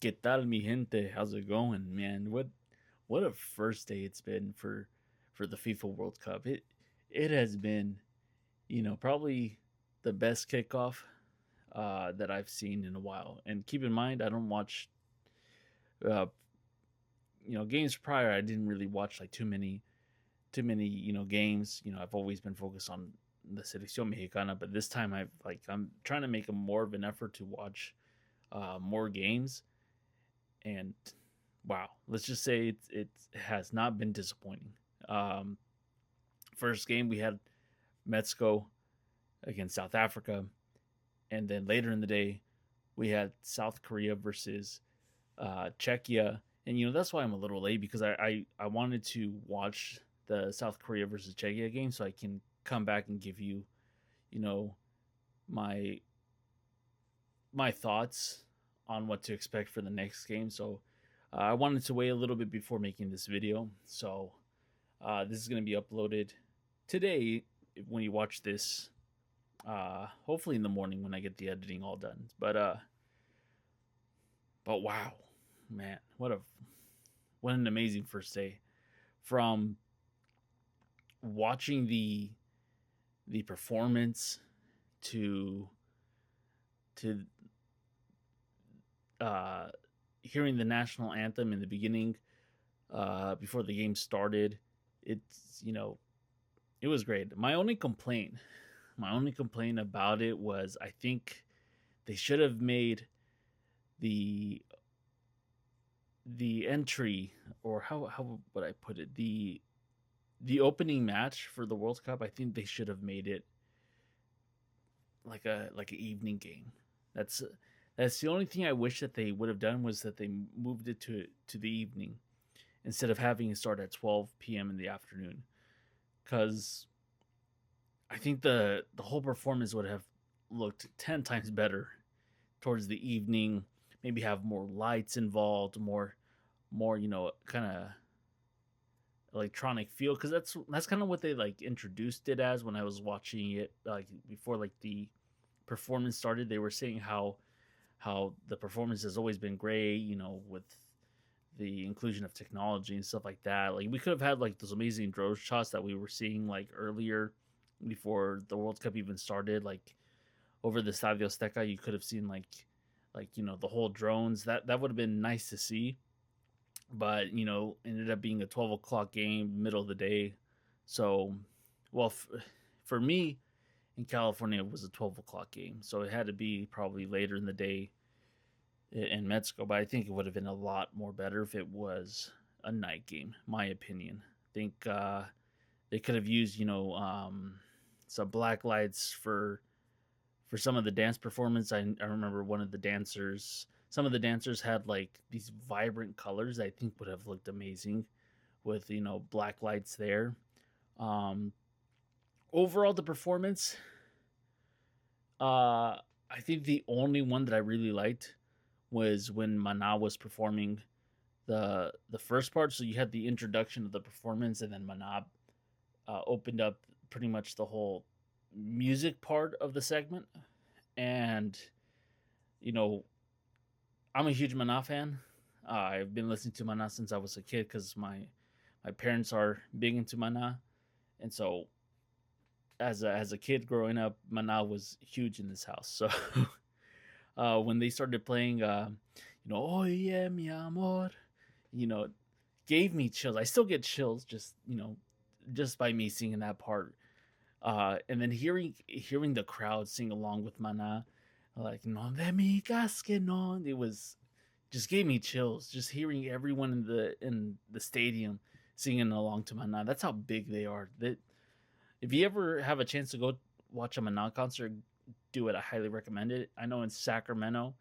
¿Qué tal, mi gente? How's it going, man? What a first day it's been for the FIFA World Cup. It has been, probably the best kickoff that I've seen in a while. And keep in mind, I don't watch uh, games prior. I didn't really watch like too many games. I've always been focused on the Seleccion Mexicana, but this time I'm trying to make a more of an effort to watch more games. And wow, let's just say it has not been disappointing. Um, First game we had Mexico against South Africa, and then later in the day we had South Korea versus Czechia. And that's why I'm a little late because I wanted to watch the South Korea versus Czechia game so I can come back and give you you know my my thoughts on what to expect for the next game. So I wanted to wait a little bit before making this video. So this is going to be uploaded today when you watch this. Hopefully in the morning when I get the editing all done. But wow, man, what an amazing first day. From watching the performance to to uh, hearing the national anthem in the beginning before the game started. It was great. My only complaint about it was I think they should have made the the entry, or how would I put it, the opening match for the World Cup. I think they should have made it like an evening game. That's that's the only thing I wish that they would have done, was that they moved it to the evening instead of having it start at 12 p.m. in the afternoon. Because I think the whole performance would have looked 10 times better towards the evening. Maybe have more lights involved, more kind of electronic feel, because that's kind of what they like introduced it as when I was watching it, like before like the performance started. They were saying how the performance has always been great, with the inclusion of technology and stuff like that. Like we could have had like those amazing drone shots that we were seeing like earlier before the World Cup even started, like over the Estadio Azteca. You could have seen the whole drones. That would have been nice to see, but ended up being a 12 o'clock game, middle of the day. So, well, for me in California, it was a 12 o'clock game, so it had to be probably later in the day in Mexico. But I think it would have been a lot more better if it was a night game. My opinion. I think they could have used some black lights for some of the dance performance. I remember some of the dancers had like these vibrant colors that I think would have looked amazing with black lights there. Um, Overall, the performance, I think the only one that I really liked was when Mana was performing the first part. So you had the introduction of the performance, and then Mana opened up pretty much the whole music part of the segment. And you know, I'm a huge Mana fan. I've been listening to Mana since I was a kid because my parents are big into Mana, and so as a kid growing up, Mana was huge in this house. So when they started playing, oh yeah, mi amor, you know, gave me chills. I still get chills just by me singing that part. And then hearing the crowd sing along with Mana, like no de mi casque no, it was just gave me chills. Just hearing everyone in the stadium singing along to Mana. That's how big they are. That if you ever have a chance to go watch a Mana concert, do it. I highly recommend it. I know in Sacramento,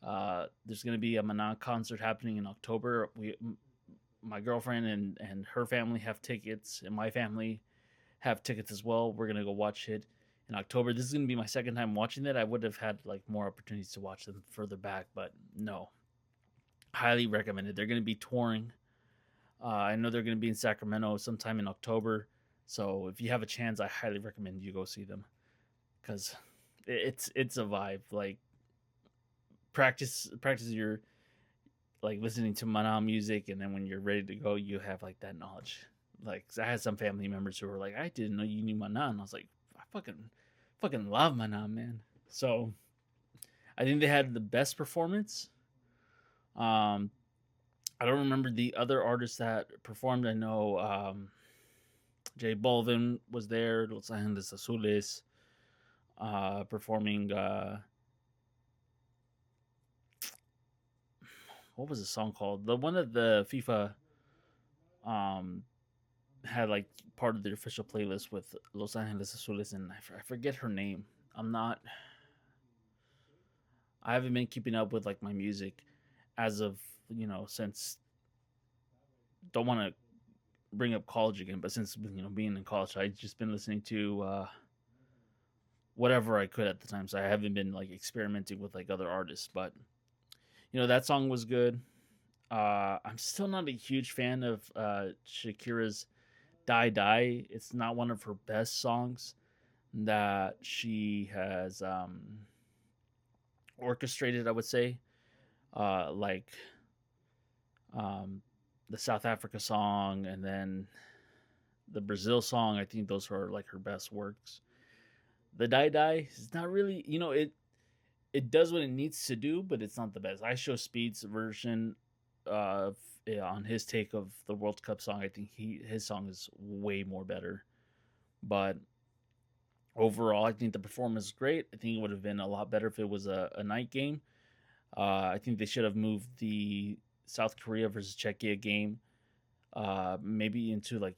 there's going to be a Mana concert happening in October. My girlfriend and her family have tickets, and my family have tickets as well. We're gonna go watch it in October. This is gonna be my second time watching it. I would have had like more opportunities to watch them further back, but no, highly recommended. They're gonna be touring. I know they're gonna be in Sacramento sometime in October. So if you have a chance, I highly recommend you go see them because it's a vibe. Like practice like listening to Mana music, and then when you're ready to go, you have like that knowledge. Like, 'cause I had some family members who were like, "I didn't know you knew Mana," and I was like, "I fucking love Mana, man." So I think they had the best performance. Um, I don't remember the other artists that performed. I know J Balvin was there, Los Angeles Azules, performing. What was the song called? The one that the FIFA um, had like part of the official playlist with Los Angeles Azules, and I forget her name. I'm not. I haven't been keeping up with like my music as of since. Don't want to bring up college again, but since being in college, I just been listening to whatever I could at the time. So I haven't been like experimenting with like other artists, but that song was good. I'm still not a huge fan of Shakira's "Die Die." It's not one of her best songs that she has orchestrated, I would say. Like um, the South Africa song and then the Brazil song. I think those are like her best works. The Die Die is not really, it does what it needs to do, but it's not the best. I show Speed's version of on his take of the World Cup song. I think his song is way more better. But overall, I think the performance is great. I think it would have been a lot better if it was a night game. I think they should have moved the South Korea versus Czechia game maybe into like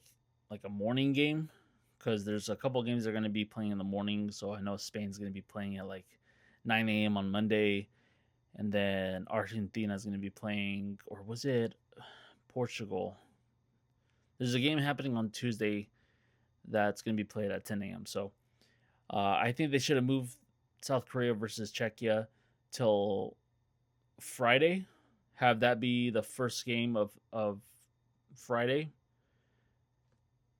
a morning game, because there's a couple games they're going to be playing in the morning. So I know Spain's going to be playing at like 9 a.m. on Monday, and then Argentina is going to be playing, or was it Portugal? There's a game happening on Tuesday that's going to be played at 10 a.m. So I think they should have moved South Korea versus Czechia till Friday. Have that be the first game of Friday.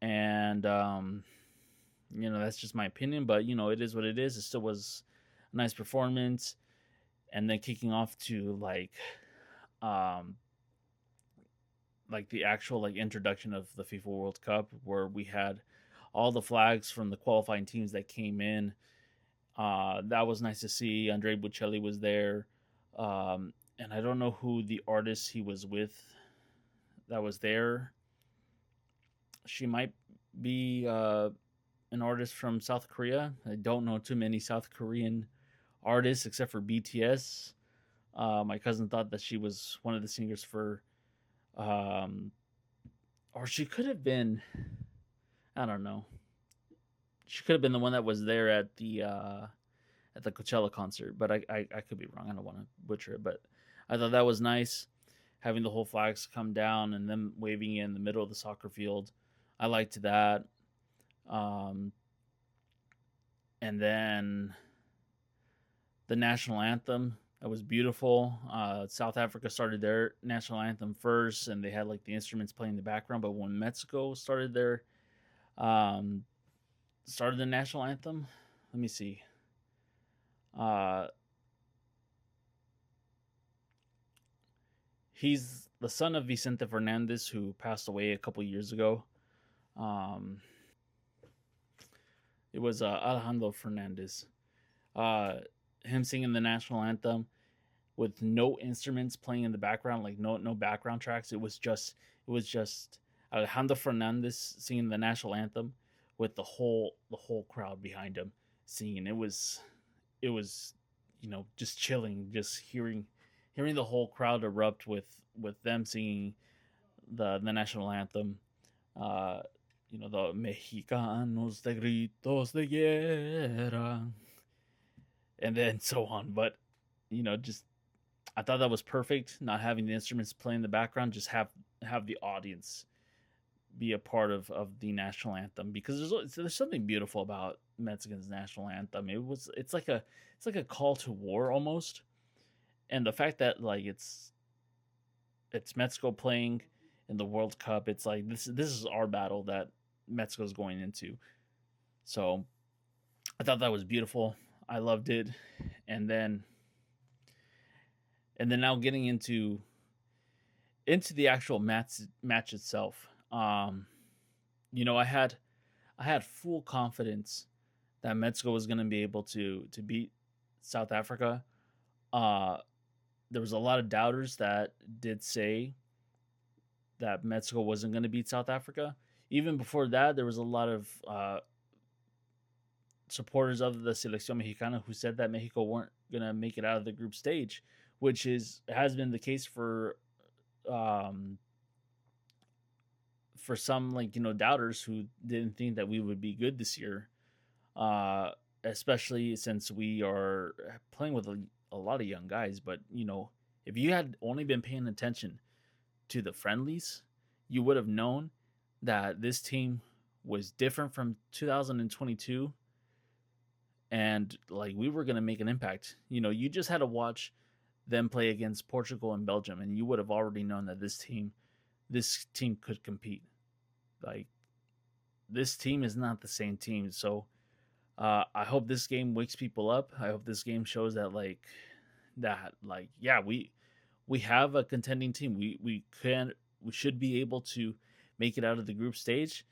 And that's just my opinion, but it is what it is. It still was a nice performance. And then kicking off to like the actual like introduction of the FIFA World Cup, where we had all the flags from the qualifying teams that came in. That was nice to see. Andre Bocelli was there. And I don't know who the artist he was with that was there. She might be an artist from South Korea. I don't know too many South Korean artists except for BTS. My cousin thought that she was one of the singers for, or she could have been. I don't know. She could have been the one that was there at the Coachella concert, but I could be wrong. I don't want to butcher it, but I thought that was nice, having the whole flags come down and them waving in the middle of the soccer field. I liked that. And then the national anthem, that was beautiful. South Africa started their national anthem first, and they had like the instruments playing in the background. But when Mexico started the national anthem, let me see. He's the son of Vicente Fernandez, who passed away a couple years ago. It was Alejandro Fernandez. Him singing the national anthem with no instruments playing in the background, like no background tracks. It was just Alejandro Fernandez singing the national anthem with the whole crowd behind him singing. It was just chilling, just hearing the whole crowd erupt with them singing the national anthem. The Mexicanos de gritos de guerra, and then so on. But just I thought that was perfect. Not having the instruments play in the background, just have the audience be a part of the national anthem, because there's something beautiful about Mexican's national anthem. It's like a call to war almost, and the fact that like it's Mexico playing in the World Cup, it's like this is our battle that Mexico's going into. So I thought that was beautiful. I loved it. And then now getting into into the actual match itself. I had full confidence that Mexico was going to be able to beat South Africa. Uh, there was a lot of doubters that did say that Mexico wasn't going to beat South Africa. Even before that, there was a lot of supporters of the Seleccion Mexicana who said that Mexico weren't going to make it out of the group stage, which has been the case um, for some doubters who didn't think that we would be good this year, uh, especially since we are playing with a lot of young guys. But if you had only been paying attention to the friendlies, you would have known that this team was different from 2022, and like we were gonna make an impact. You just had to watch them play against Portugal and Belgium, and you would have already known that this team could compete. Like this team is not the same team. So I hope this game wakes people up. I hope this game shows that yeah, we have a contending team. We should be able to make it out of the group stage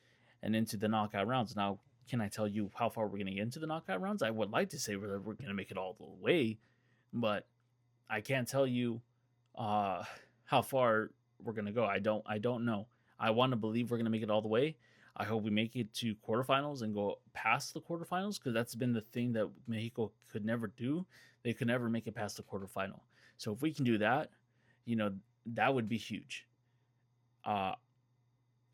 and into the knockout rounds. Now, can I tell you how far we're going to get into the knockout rounds? I would like to say we're going to make it all the way, but I can't tell you how far we're going to go. I don't know. I want to believe we're going to make it all the way. I hope we make it to quarterfinals and go past the quarterfinals, because that's been the thing that Mexico could never do. They could never make it past the quarterfinal. So if we can do that, that would be huge. Uh,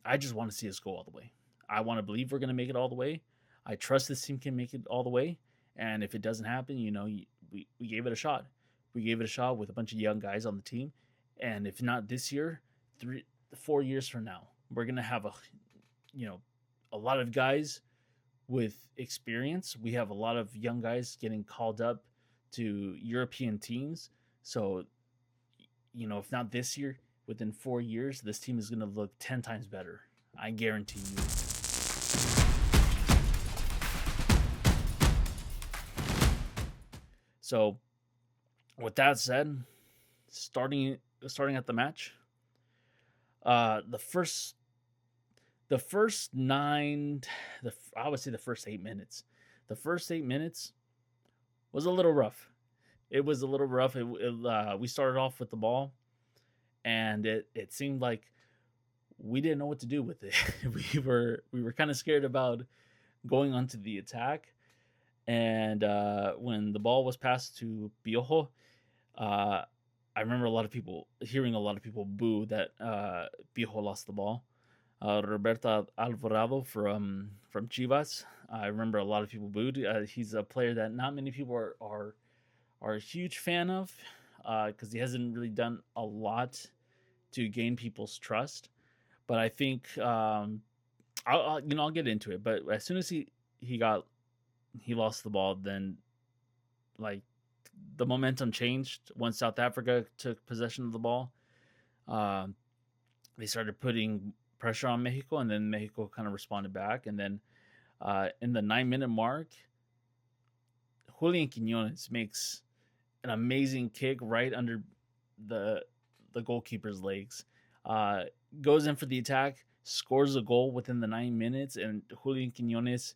I just want to see us go all the way. I want to believe we're going to make it all the way. I trust this team can make it all the way. And if it doesn't happen, we gave it a shot. We gave it a shot with a bunch of young guys on the team. And if not this year, 4 years from now, we're going to have a lot of guys with experience. We have a lot of young guys getting called up to European teams. So, if not this year, within 4 years, this team is going to look 10 times better. I guarantee you. So, with that said, starting at the match, the first nine, I would say the first 8 minutes. The first 8 minutes was a little rough. It was a little rough. We started off with the ball, and it seemed like we didn't know what to do with it. we were kind of scared about going onto the attack. And when the ball was passed to Piojo, I remember hearing a lot of people boo that Piojo lost the ball. Roberto Alvarado from Chivas, I remember a lot of people booed. He's a player that not many people are a huge fan of, because he hasn't really done a lot to gain people's trust. But I think I'll get into it. But as soon as he lost the ball, then like the momentum changed once South Africa took possession of the ball. They started putting pressure on Mexico, and then Mexico kind of responded back. And then in the 9-minute mark, Julian Quinones makes an amazing kick right under the goalkeeper's legs. Goes in for the attack, scores a goal within the 9 minutes, and Julian Quinones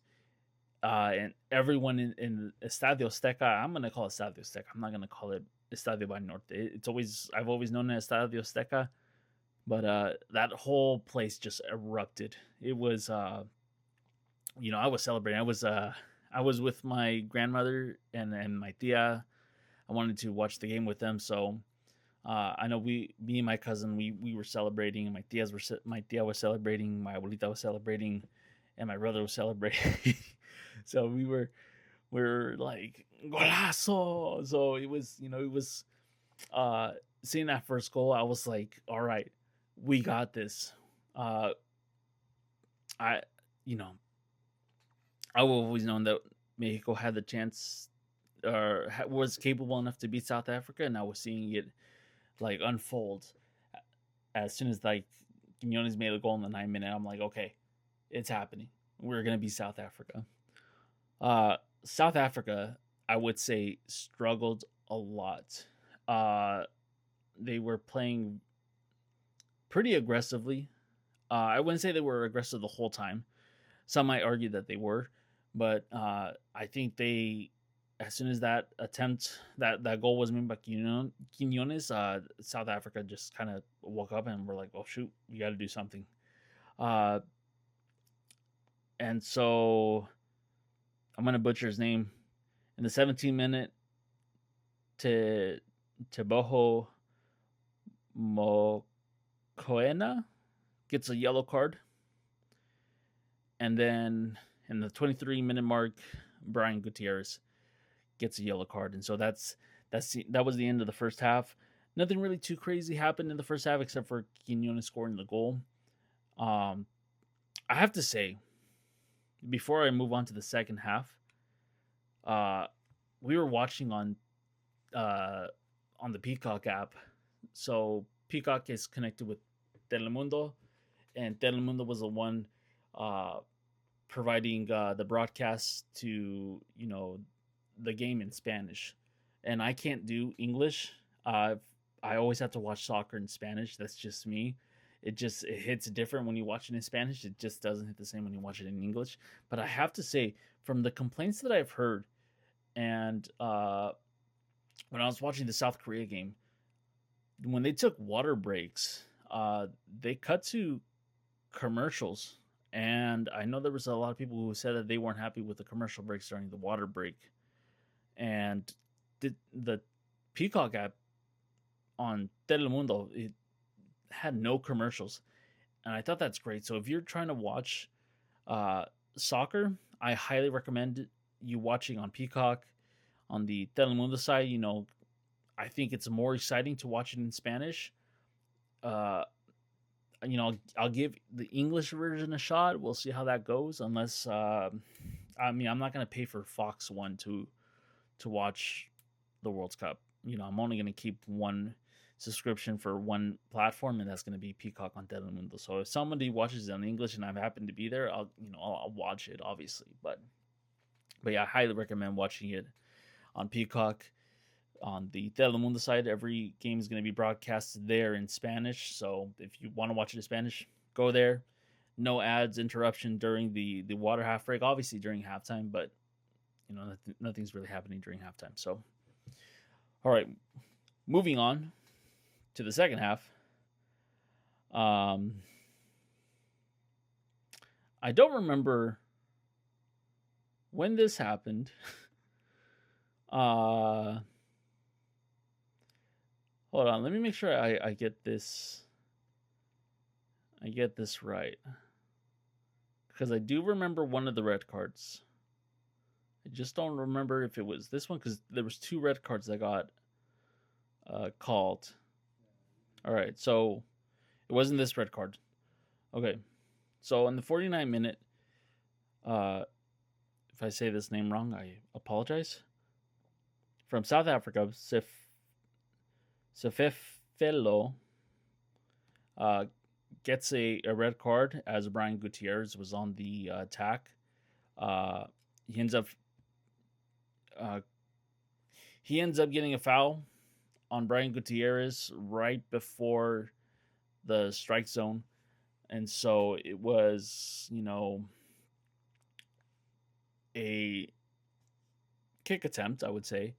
and everyone in Estadio Azteca, I'm going to call it Estadio Azteca. I'm not going to call it Estadio Banorte. I've always known it as Estadio Azteca, but that whole place just erupted. It was, I was celebrating. I was with my grandmother and my tia. I wanted to watch the game with them, so I know me and my cousin, we were celebrating. My tia was celebrating. My abuelita was celebrating, and my brother was celebrating. So we were like golazo. So it was seeing that first goal. I was like, all right, we got this. I've always known that Mexico had the chance, or was capable enough to beat South Africa, and I was seeing it like unfold as soon as like Quinones made a goal in the 9 minute. I'm like, okay, it's happening. We're gonna beat South Africa. South Africa, I would say, struggled a lot. They were playing pretty aggressively. I wouldn't say they were aggressive the whole time. Some might argue that they were, but I think they, as soon as that attempt, that goal was made by Quinones, South Africa just kind of woke up and were like, "Oh shoot, we got to do something." Uh, and so I'm gonna butcher his name. In the 17th minute, to Boho Mokoena gets a yellow card, and then in the 23-minute mark, Brian Gutierrez gets a yellow card, and so that was the end of the first half. Nothing really too crazy happened in the first half except for Quinones scoring the goal. I have to say, before I move on to the second half, we were watching on the Peacock app. So Peacock is connected with Telemundo, and Telemundo was the one providing the broadcast to the game in Spanish. And I can't do English. I always have to watch soccer in Spanish. That's just me. It hits different when you watch it in Spanish. It just doesn't hit the same when you watch it in English. But I have to say, from the complaints that I've heard, and when I was watching the South Korea game, when they took water breaks, they cut to commercials. And I know there was a lot of people who said that they weren't happy with the commercial breaks during the water break. And the Peacock app on Telemundo, it had no commercials. And I thought that's great. So if you're trying to watch soccer, I highly recommend you watching on Peacock. On the Telemundo side, I think it's more exciting to watch it in Spanish. I'll give the English version a shot. We'll see how that goes. Unless, I'm not going to pay for Fox One to watch the World Cup. I'm only going to keep one subscription for one platform, and that's going to be Peacock on Telemundo. So if somebody watches it in English and I happen to be there, I'll watch it, obviously. But yeah, I highly recommend watching it on Peacock. On the Telemundo side, every game is going to be broadcast there in Spanish. So if you want to watch it in Spanish, go there. No ads, interruption during the water half break. Obviously during halftime, but nothing's really happening during halftime. So, all right, moving on to the second half. I don't remember when this happened. Hold on, let me make sure I get this. I get this right, because I do remember one of the red cards. I just don't remember if it was this one, because there was 2 red cards that got called. All right, so it wasn't this red card. Okay, so in the 49th minute, if I say this name wrong, I apologize. From South Africa, Sefefelo gets a red card as Brian Gutierrez was on the attack. He ends up getting a foul on Brian Gutierrez right before the strike zone, and so it was a kick attempt, I would say.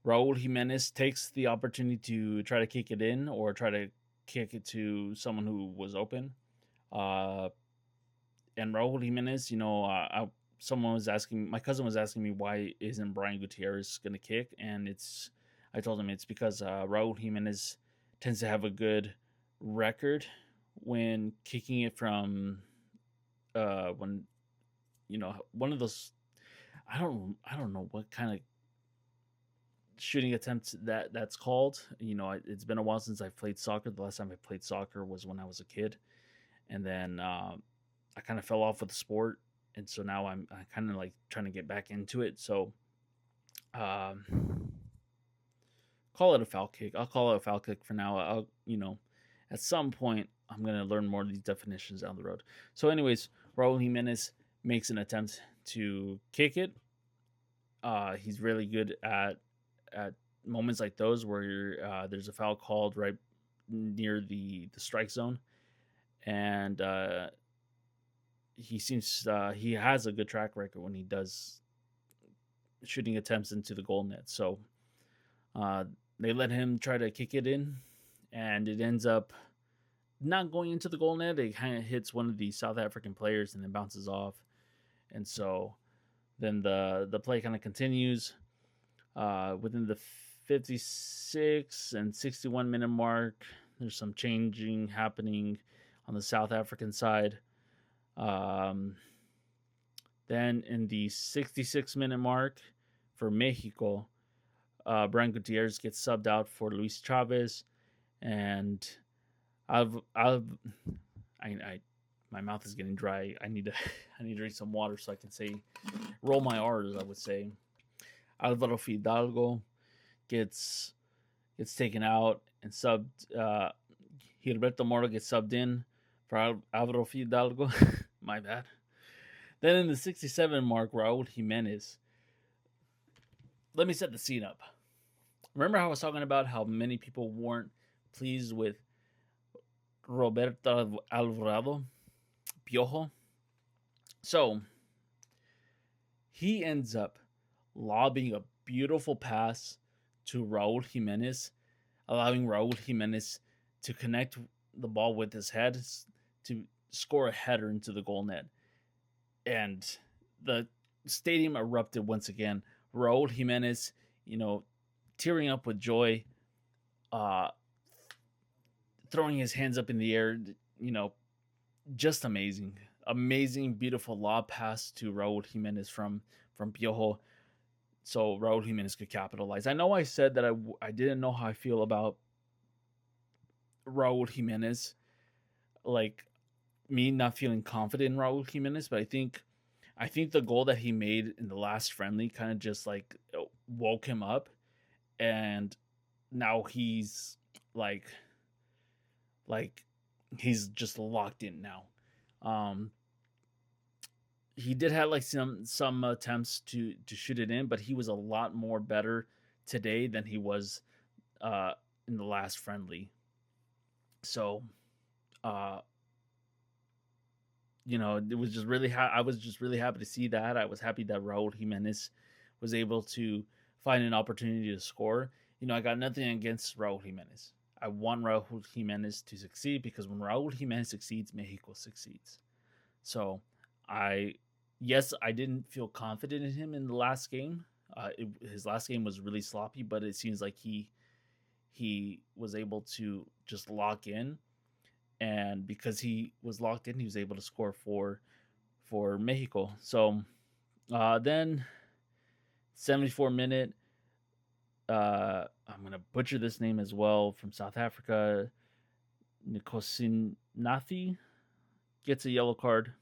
Raul Jimenez takes the opportunity to try to kick it in or try to kick it to someone who was open. And Raul Jimenez, someone was asking, my cousin was asking me, why isn't Brian Gutierrez going to kick? And I told him it's because Raul Jimenez tends to have a good record when kicking it from one of those, I don't know what kind of shooting attempts that's called. It's been a while since I've played soccer. The last time I played soccer was when I was a kid, and then I kind of fell off with the sport, and so now I'm kind of like trying to get back into it. So call it a foul kick. I'll call it a foul kick for now. I'll at some point I'm gonna learn more of these definitions down the road. So anyways, Raul Jimenez makes an attempt to kick it. He's really good at moments like those where there's a foul called right near the strike zone, and he has a good track record when he does shooting attempts into the goal net. So uh, they let him try to kick it in, and it ends up not going into the goal net. It kind of hits one of the South African players and then bounces off. And so then the play kind of continues within the 56 and 61 minute mark. There's some changing happening on the South African side. Then in the 66-minute mark for Mexico, Brian Gutierrez gets subbed out for Luis Chavez, and my mouth is getting dry. I need to I need to drink some water so I can say roll my R's. I would say Alvaro Fidalgo gets taken out and subbed. Gilberto Moro gets subbed in for Alvaro Fidalgo. My bad. Then in the 67 mark, Raul Jimenez. Let me set the scene up. Remember how I was talking about how many people weren't pleased with Roberto Alvarado, Piojo? So, he ends up lobbing a beautiful pass to Raul Jimenez, allowing Raul Jimenez to connect the ball with his head to score a header into the goal net. And the stadium erupted once again. Raul Jimenez, tearing up with joy, throwing his hands up in the air, just amazing. Amazing, beautiful lob pass to Raul Jimenez from Piojo. So Raul Jimenez could capitalize. I know I said that I didn't know how I feel about Raul Jimenez, like me not feeling confident in Raul Jimenez, but I think the goal that he made in the last friendly kind of just like woke him up, and now he's like he's just locked in now. He did have like some attempts to shoot it in, but he was a lot more better today than he was in the last friendly. So, it was just really I was just really happy to see that. I was happy that Raul Jimenez was able to find an opportunity to score. I got nothing against Raul Jimenez. I want Raul Jimenez to succeed because when Raul Jimenez succeeds, Mexico succeeds. So I didn't feel confident in him in the last game. His last game was really sloppy, but it seems like he was able to just lock in. And because he was locked in, he was able to score for Mexico. So then 74-minute, I'm going to butcher this name as well, from South Africa, Nkosinathi gets a yellow card.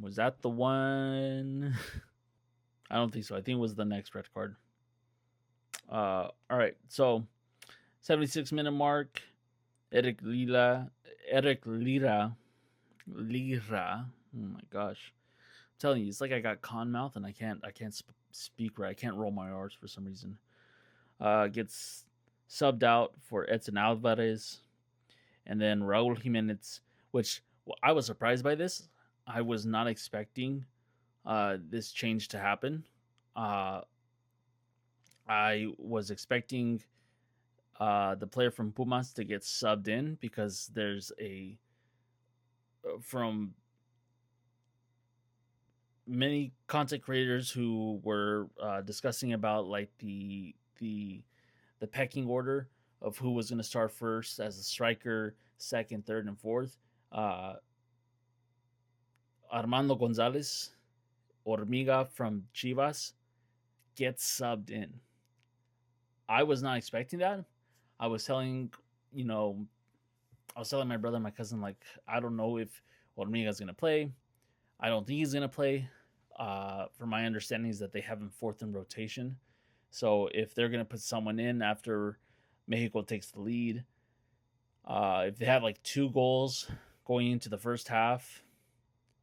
Was that the one? I don't think so. I think it was the next red card. All right. So 76-minute mark. Eric Lira. Oh my gosh. I'm telling you, it's like I got con mouth and I can't speak right. I can't roll my R's for some reason. Gets subbed out for Edson Alvarez. And then Raul Jimenez, which I was surprised by this. I was not expecting this change to happen. I was expecting the player from Pumas to get subbed in because there's from many content creators who were discussing about like the pecking order of who was going to start first as a striker, second, third, and fourth. Armando Gonzalez, Hormiga from Chivas, gets subbed in. I was not expecting that. I was telling my brother and my cousin, like, I don't know if Hormiga's going to play. I don't think he's going to play. From my understanding is that they have him fourth in rotation. So if they're going to put someone in after Mexico takes the lead, if they have like 2 goals going into the first half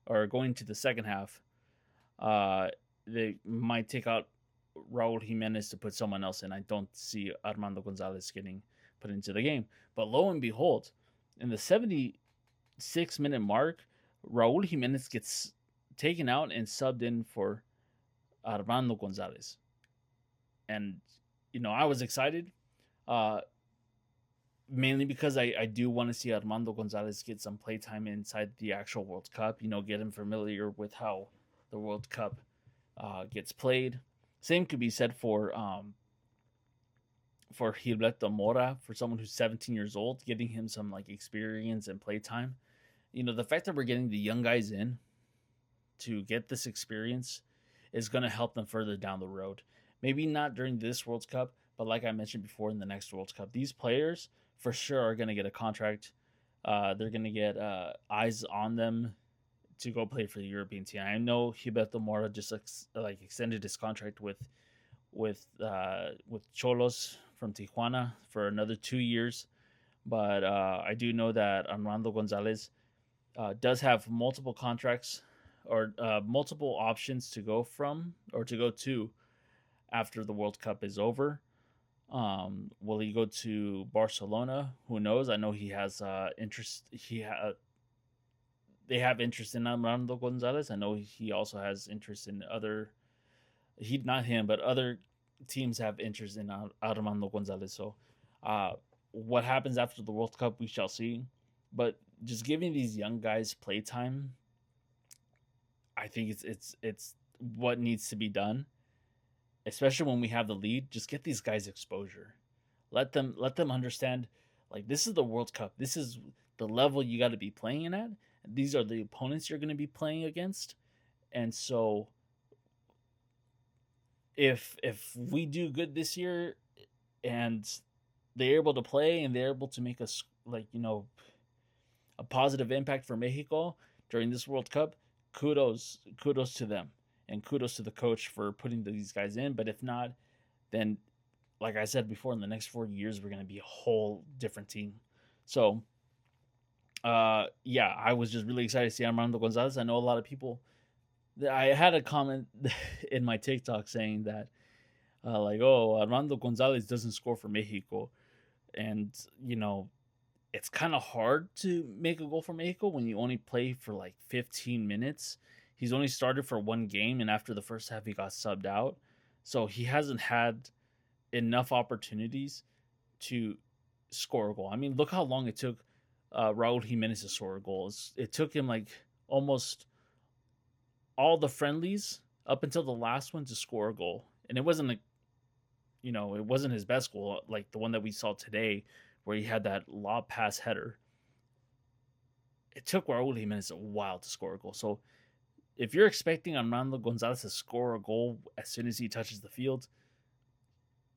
or going to the second half, they might take out Raul Jimenez to put someone else in. I don't see Armando Gonzalez getting put into the game. But lo and behold, in the 76-minute mark, Raul Jimenez gets taken out and subbed in for Armando Gonzalez. And, I was excited, uh, mainly because I do want to see Armando Gonzalez get some playtime inside the actual World Cup, get him familiar with how the World Cup gets played. Same could be said for Gilberto Mora, for someone who's 17 years old, getting him some like experience and playtime. The fact that we're getting the young guys in to get this experience is going to help them further down the road. Maybe not during this World Cup, but like I mentioned before, in the next World Cup, these players for sure are going to get a contract. They're going to get eyes on them to go play for the European team. I know Gilberto Mora just extended his contract with Cholos from Tijuana for another 2 years, but I do know that Armando Gonzalez does have multiple contracts or multiple options to go from or to go to after the World Cup is over. Will he go to Barcelona? Who knows? I know he has interest. They have interest in Armando Gonzalez. I know he also has interest in other. He not him, but other teams have interest in Armando Gonzalez. So, what happens after the World Cup, we shall see. But just giving these young guys playtime, I think it's what needs to be done, especially when we have the lead. Just get these guys exposure. Let them understand, like, this is the World Cup. This is the level you got to be playing at. These are the opponents you're going to be playing against. And so if we do good this year and they're able to play and they're able to make us a positive impact for Mexico during this World Cup, kudos to them, and kudos to the coach for putting these guys in. But if not, then like I said before, in the next 4 years we're going to be a whole different team. So yeah, I was just really excited to see Armando Gonzalez. I know a lot of people. I had a comment in my TikTok saying that, oh, Armando Gonzalez doesn't score for Mexico, and it's kind of hard to make a goal for Mexico when you only play for like 15 minutes. He's only started for one game, and after the first half, he got subbed out, so he hasn't had enough opportunities to score a goal. I mean, look how long it took Raul Jimenez to score a goal. It took him like almost all the friendlies up until the last one to score a goal, and it wasn't it wasn't his best goal, like the one that we saw today, where he had that lob pass header. It took Raul Jimenez a while to score a goal. So if you're expecting Armando Gonzalez to score a goal as soon as he touches the field,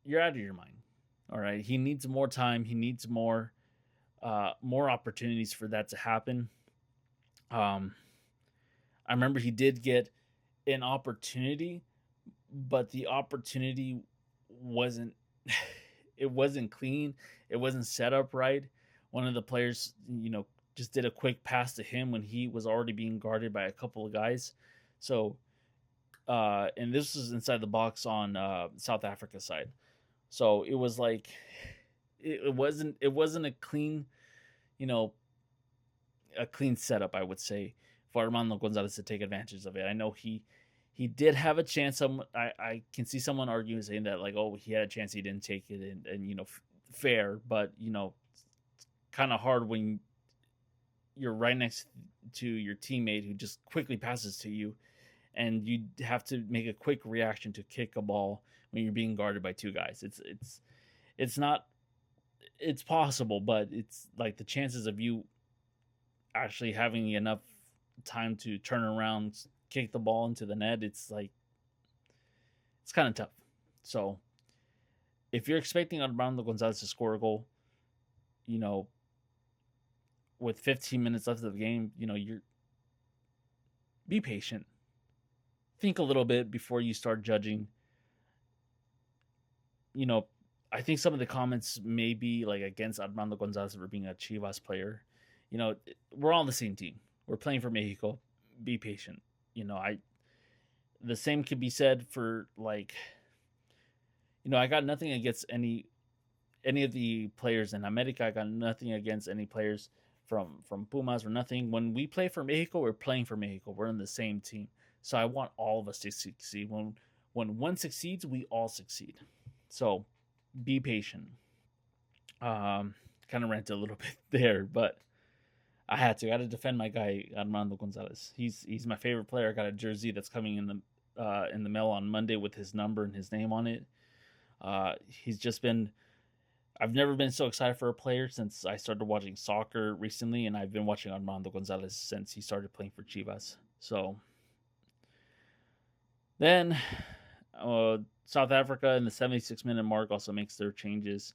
you're out of your mind. All right, he needs more time. He needs more opportunities for that to happen. I remember he did get an opportunity, but the opportunity wasn't it wasn't clean. It wasn't set up right. One of the players, just did a quick pass to him when he was already being guarded by a couple of guys. So, and this was inside the box on South Africa side. So it was like it wasn't a clean, a clean setup, I would say, for Armando Gonzalez to take advantage of it. I know he did have a chance. I can see someone arguing, saying that, like, oh, he had a chance, he didn't take it, and fair, but kind of hard when you're right next to your teammate who just quickly passes to you, and you have to make a quick reaction to kick a ball when you're being guarded by two guys. It's not, it's possible, but it's like the chances of you actually having enough time to turn around, kick the ball into the net, it's kind of tough. So if you're expecting Armando Gonzalez to score a goal, with 15 minutes left of the game, you're be patient. Think a little bit before you start judging. I think some of the comments may be like against Armando Gonzalez for being a Chivas player. We're all on the same team. We're playing for Mexico. Be patient. The same could be said for, like, I got nothing against any of the players in America. I got nothing against any players from Pumas or nothing. When we play for Mexico, we're playing for Mexico. We're in the same team. So I want all of us to succeed. When one succeeds, we all succeed. So be patient. Kind of ranted a little bit there, but I had to. I had to defend my guy Armando Gonzalez. He's my favorite player. I got a jersey that's coming in the mail on Monday with his number and his name on it. He's just been. I've never been so excited for a player since I started watching soccer recently, and I've been watching Armando Gonzalez since he started playing for Chivas. So then, South Africa in the 76-minute mark also makes their changes.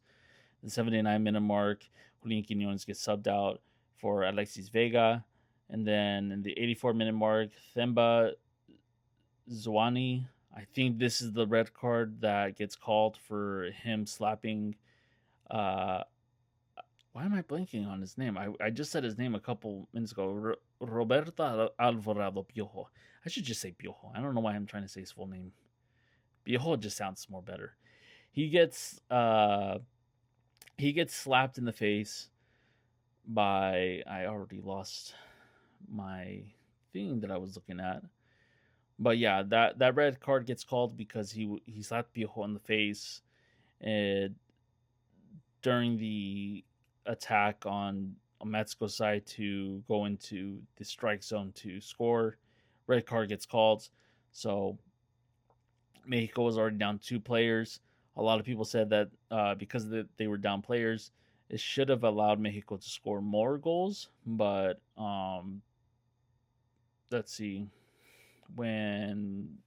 The 79-minute mark, Julian Quinones gets subbed out for Alexis Vega. And then in the 84-minute mark, Themba Zwane, I think this is the red card that gets called for him slapping. Why am I blanking on his name? I just said his name a couple minutes ago. Roberto Alvarado Piojo. I should just say Piojo. I don't know why I'm trying to say his full name. Piojo just sounds more better. He gets slapped in the face by. I already lost my thing that I was looking at. But yeah, that red card gets called because he slapped Piojo in the face, and during the attack on Mexico's side to go into the strike zone to score, red card gets called. So Mexico was already down 2 players. A lot of people said that because they were down players, it should have allowed Mexico to score more goals. But let's see. When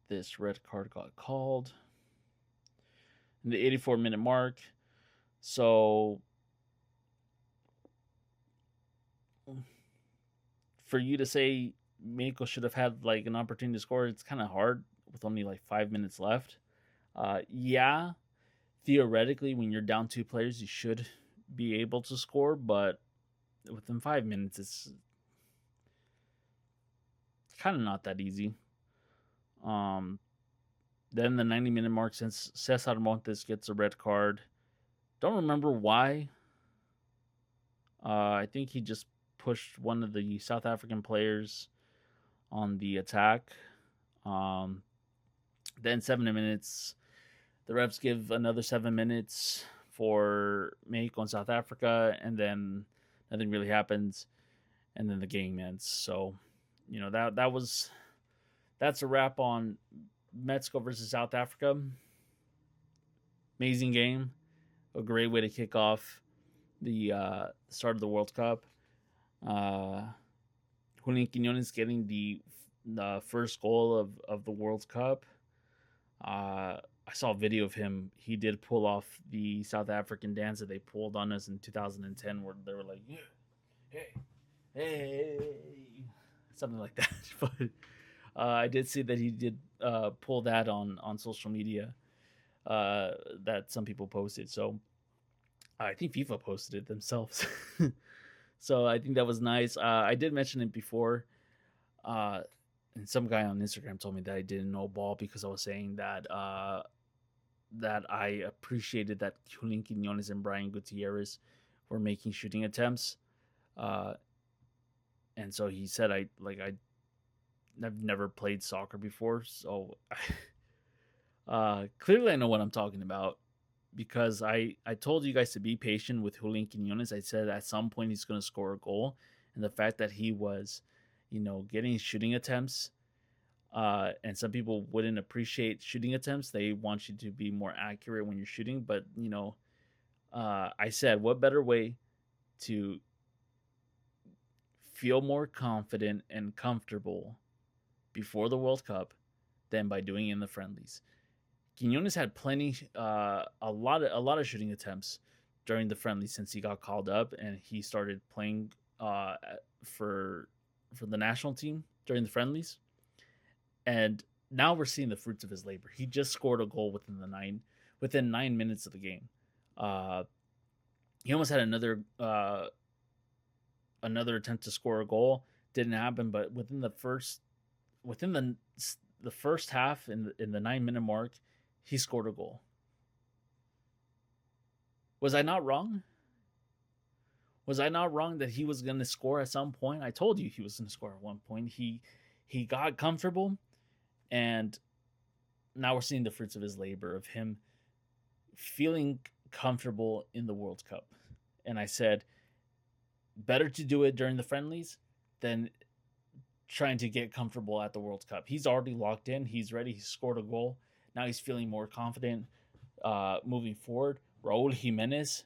this red card got called in the 84-minute mark. So for you to say Mexico should have had like an opportunity to score, it's kind of hard with only like 5 minutes left. Yeah, theoretically, when you're down 2 players, you should be able to score, but within 5 minutes, it's kind of not that easy. Then the 90-minute mark, since Cesar Montes gets a red card. Don't remember why. I think he just pushed one of the South African players on the attack. Then 7 minutes, the refs give another 7 minutes for Mexico and South Africa, and then nothing really happens, and then the game ends. So, that's a wrap on Mexico versus South Africa. Amazing game, a great way to kick off the start of the World Cup. Julian Quinones getting the first goal of the World Cup. I saw a video of him. He did pull off the South African dance that they pulled on us in 2010, where they were like, hey, something like that. But I did see that he did pull that on social media that some people posted. So I think FIFA posted it themselves. So I think that was nice. I did mention it before. And some guy on Instagram told me that I didn't know ball because I was saying that that I appreciated that Julian Quinones and Brian Gutierrez were making shooting attempts. And so he said I've never played soccer before, so clearly I know what I'm talking about, because I told you guys to be patient with Julian Quinones. I said at some point he's going to score a goal, and the fact that he was, getting shooting attempts, and some people wouldn't appreciate shooting attempts. They want you to be more accurate when you're shooting, but I said, what better way to feel more confident and comfortable before the World Cup than by doing it in the friendlies. Quinones had plenty, a lot of shooting attempts during the friendlies since he got called up and he started playing for the national team during the friendlies, and now we're seeing the fruits of his labor. He just scored a goal within 9 minutes of the game. He almost had another attempt to score a goal. Didn't happen, but within the first half, in the 9 minute mark, he scored a goal. Was I not wrong? Was I not wrong that he was going to score at some point? I told you he was going to score at one point. He got comfortable, and now we're seeing the fruits of his labor, of him feeling comfortable in the World Cup. And I said, better to do it during the friendlies than trying to get comfortable at the World Cup. He's already locked in. He's ready. He scored a goal. Now he's feeling more confident moving forward. Raul Jimenez,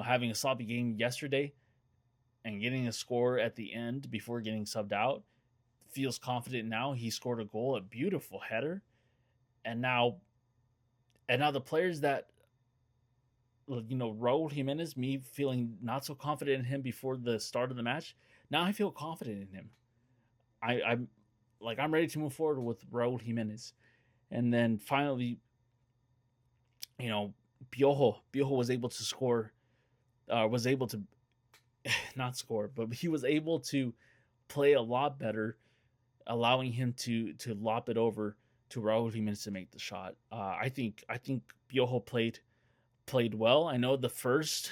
having a sloppy game yesterday and getting a score at the end before getting subbed out, feels confident now. He scored a goal, a beautiful header. And now the players that, Raul Jimenez, me feeling not so confident in him before the start of the match, now I feel confident in him. I'm ready to move forward with Raul Jimenez. And then finally, Piojo was able to score, was able to not score, but he was able to play a lot better, allowing him to lop it over to Raul Jimenez to make the shot. I think Piojo played well. I know the first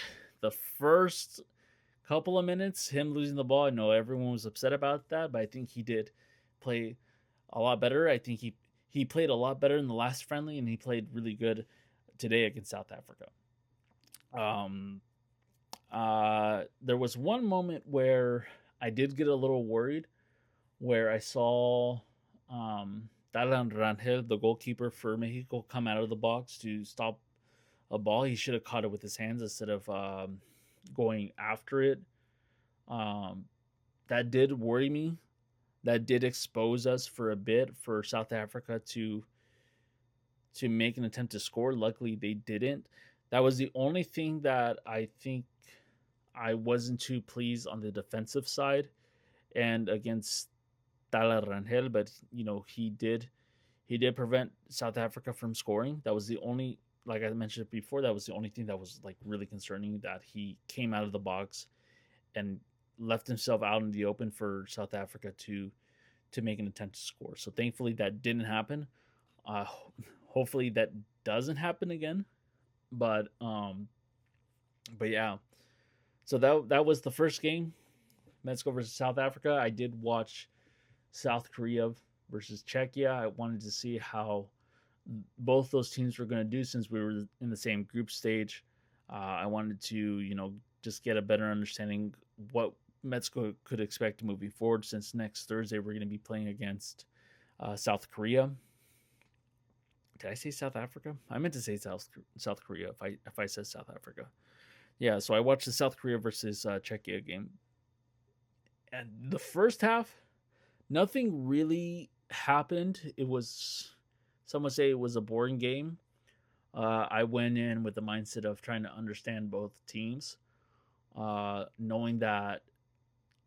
couple of minutes, him losing the ball, I know everyone was upset about that, but I think he did play a lot better. I think he played a lot better in the last friendly, and he played really good today against South Africa. There was one moment where I did get a little worried, where I saw Talan Rangel, the goalkeeper for Mexico, come out of the box to stop a ball. He should have caught it with his hands instead of going after it. That did worry me. That did expose us for a bit, for South Africa to make an attempt to score. Luckily, they didn't. That was the only thing that I think I wasn't too pleased on the defensive side and against Talan Rangel, but he did prevent South Africa from scoring. That was the only, like I mentioned before, that was the only thing that was really concerning, that he came out of the box and left himself out in the open for South Africa to make an attempt to score. So thankfully that didn't happen. Hopefully that doesn't happen again. But yeah. So that was the first game, Mexico versus South Africa. I did watch South Korea versus Czechia. I wanted to see how both those teams were going to do, since we were in the same group stage. I wanted to, just get a better understanding what Mexico could expect moving forward, since next Thursday we're going to be playing against South Korea. Did I say South Africa? I meant to say South Korea if I said South Africa. Yeah, so I watched the South Korea versus Czechia game. And the first half, nothing really happened. Some would say it was a boring game. I went in with the mindset of trying to understand both teams, knowing that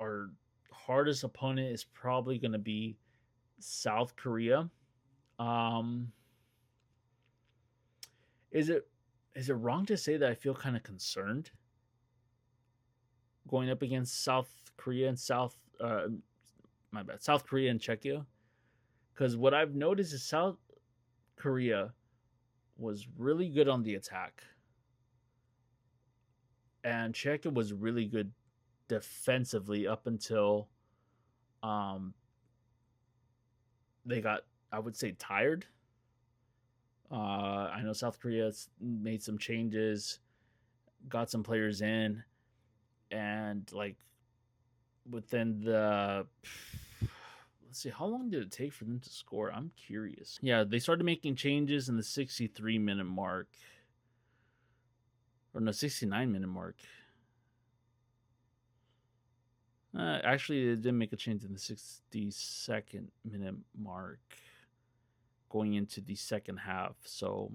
our hardest opponent is probably going to be South Korea. Is it wrong to say that I feel kind of concerned going up against South Korea and South Korea and Czechia? Because what I've noticed is South Korea was really good on the attack, and Czechia was really good defensively up until they got, I would say, tired. I know South Korea made some changes, got some players in, and within the, let's see, how long did it take for them to score? I'm curious. Yeah, they started making changes in the 63-minute mark, or no, 69-minute mark. Actually, they did make a change in the 62nd minute mark, going into the second half. So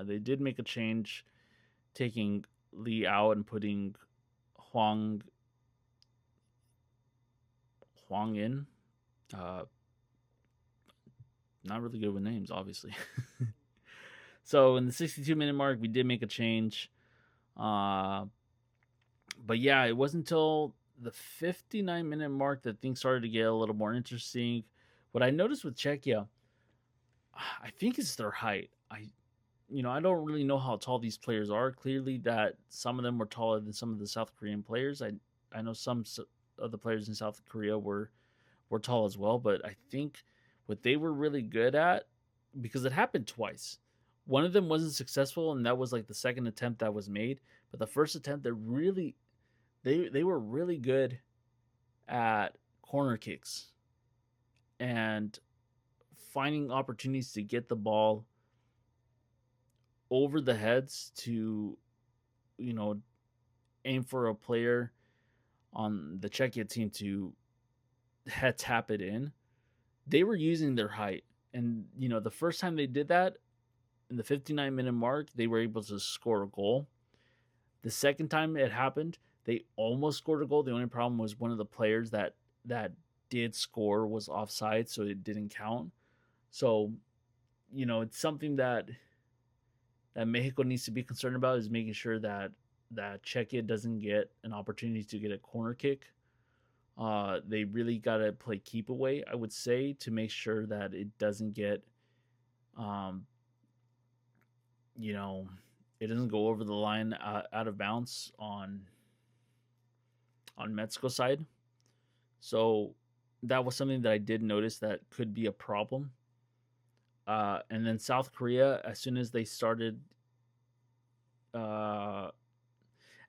they did make a change, taking Lee out and putting Huang in. Not really good with names, obviously. So in the 62-minute mark, we did make a change. But yeah, it wasn't until the 59-minute mark that things started to get a little more interesting. What I noticed with Czechia, I think it's their height. I don't really know how tall these players are. Clearly, that some of them were taller than some of the South Korean players. I know some of the players in South Korea were tall as well, but I think what they were really good at, because it happened twice. One of them wasn't successful, and that was like the second attempt that was made. But the first attempt, they were really good at corner kicks and finding opportunities to get the ball over the heads to, you know, aim for a player on the Czechia team to head tap it in. They were using their height. And, the first time they did that, in the 59-minute mark, they were able to score a goal. The second time it happened, they almost scored a goal. The only problem was one of the players that did score was offside, so it didn't count. So, it's something that Mexico needs to be concerned about, is making sure that Czechia doesn't get an opportunity to get a corner kick. They really got to play keep away, I would say, to make sure that it doesn't get, um, you know, it doesn't go over the line out of bounds on Mexico side. So that was something that I did notice that could be a problem. And then South Korea, uh,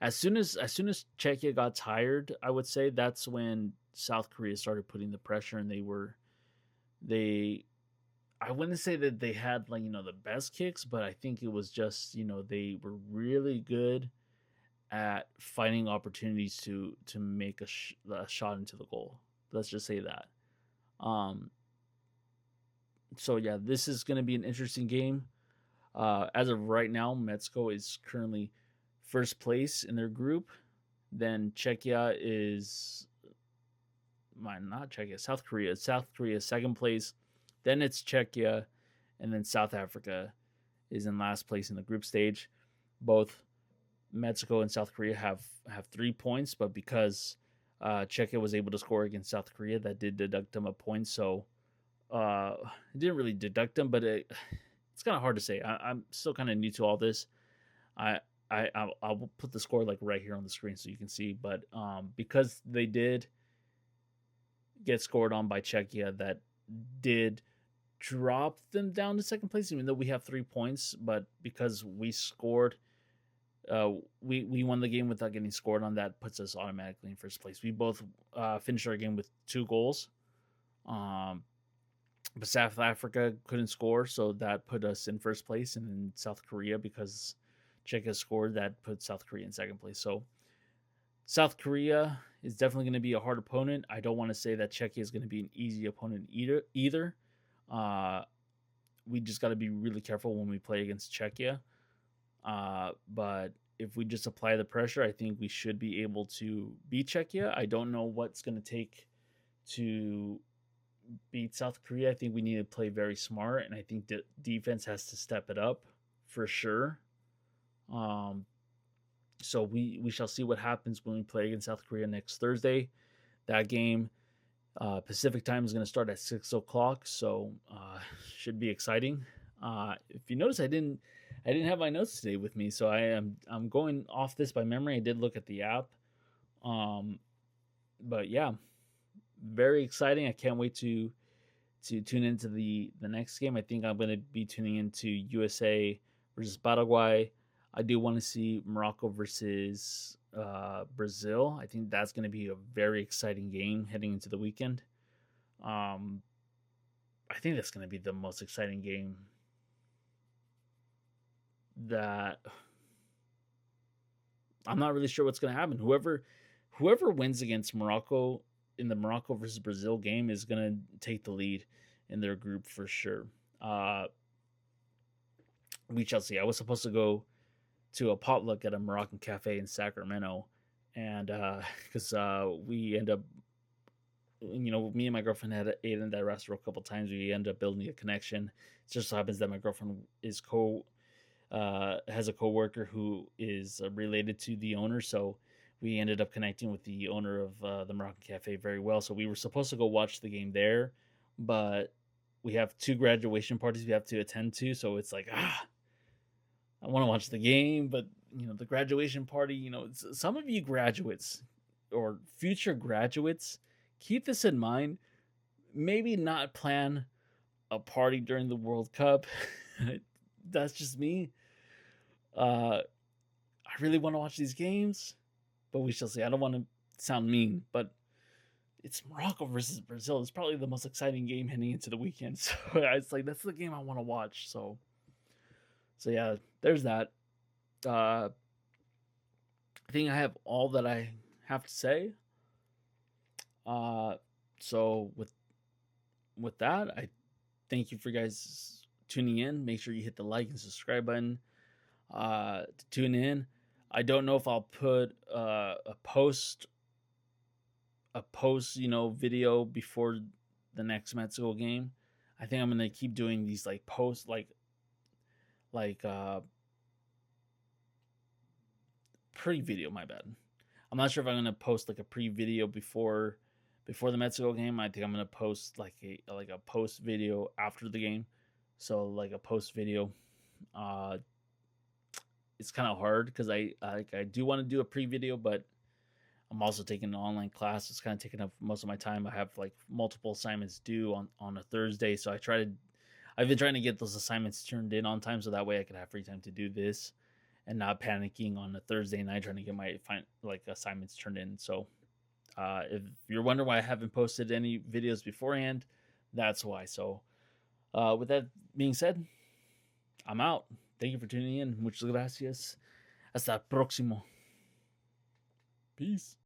as soon as Czechia got tired, I would say that's when South Korea started putting the pressure, and they I wouldn't say that they had, like, the best kicks, but I think it was just, they were really good at finding opportunities to make a shot into the goal. Let's just say that. Um, so yeah, this is going to be an interesting game. As of right now, Mexico is currently first place in their group. Then Czechia is, not Czechia, South Korea. South Korea second place. Then it's Czechia, and then South Africa is in last place in the group stage. Both Mexico and South Korea have 3 points, but because Czechia was able to score against South Korea, that did deduct them a point. So it didn't really deduct them, but it's kind of hard to say. I'm still kind of new to all this. I'll put the score like right here on the screen so you can see. But because they did get scored on by Czechia, that did drop them down to second place, even though we have 3 points. But because we scored, we won the game without getting scored on. That puts us automatically in first place. We both finished our game with 2 goals. But South Africa couldn't score, so that put us in first place. And then South Korea, because Czechia scored, that put South Korea in second place. So South Korea is definitely going to be a hard opponent. I don't want to say that Czechia is going to be an easy opponent either. We just got to be really careful when we play against Czechia. But if we just apply the pressure, I think we should be able to beat Czechia. I don't know what's going to take to beat South Korea. I think we need to play very smart, and I think the defense has to step it up for sure. So we shall see what happens when we play against South Korea next Thursday. That game, Pacific time, is going to start at 6 o'clock, so should be exciting. If you notice, I didn't have my notes today with me, so I'm going off this by memory. I did look at the app, but yeah, very exciting. I can't wait to tune into the next game. I think I'm going to be tuning into USA versus Paraguay. I do want to see Morocco versus Brazil. I think that's going to be a very exciting game heading into the weekend. I think that's going to be the most exciting game that I'm not really sure what's going to happen. Whoever wins against Morocco in the Morocco versus Brazil game is going to take the lead in their group for sure. We shall see. I was supposed to go to a potluck at a Moroccan cafe in Sacramento, and because we end up, me and my girlfriend had ate in that restaurant a couple times. We end up building a connection. It just so happens that my girlfriend is has a coworker who is related to the owner, so we ended up connecting with the owner of the Moroccan Cafe very well. So we were supposed to go watch the game there, but we have 2 graduation parties we have to attend to. So it's like, I want to watch the game, but the graduation party. Some of you graduates or future graduates, keep this in mind. Maybe not plan a party during the World Cup. That's just me. I really want to watch these games, but we shall see. I don't want to sound mean, but it's Morocco versus Brazil. It's probably the most exciting game heading into the weekend. So it's like that's the game I want to watch. So yeah, there's that. I think I have all that I have to say. Uh, so with that, I thank you for guys tuning in. Make sure you hit the like and subscribe button to tune in. I don't know if I'll put a post video before the next Mexico game. I think I'm gonna keep doing these like posts like pre-video. My bad. I'm not sure if I'm gonna post like a pre-video before the Mexico game. I think I'm gonna post like a post video after the game. So like a post video. Uh, it's kind of hard because I do want to do a pre-video, but I'm also taking an online class. It's kind of taking up most of my time. I have like multiple assignments due on a Thursday, so I've been trying to get those assignments turned in on time, so that way I can have free time to do this and not panicking on a Thursday night trying to get my assignments turned in. So if you're wondering why I haven't posted any videos beforehand, that's why. So with that being said, I'm out. Thank you for tuning in. Muchas gracias. Hasta próximo. Peace.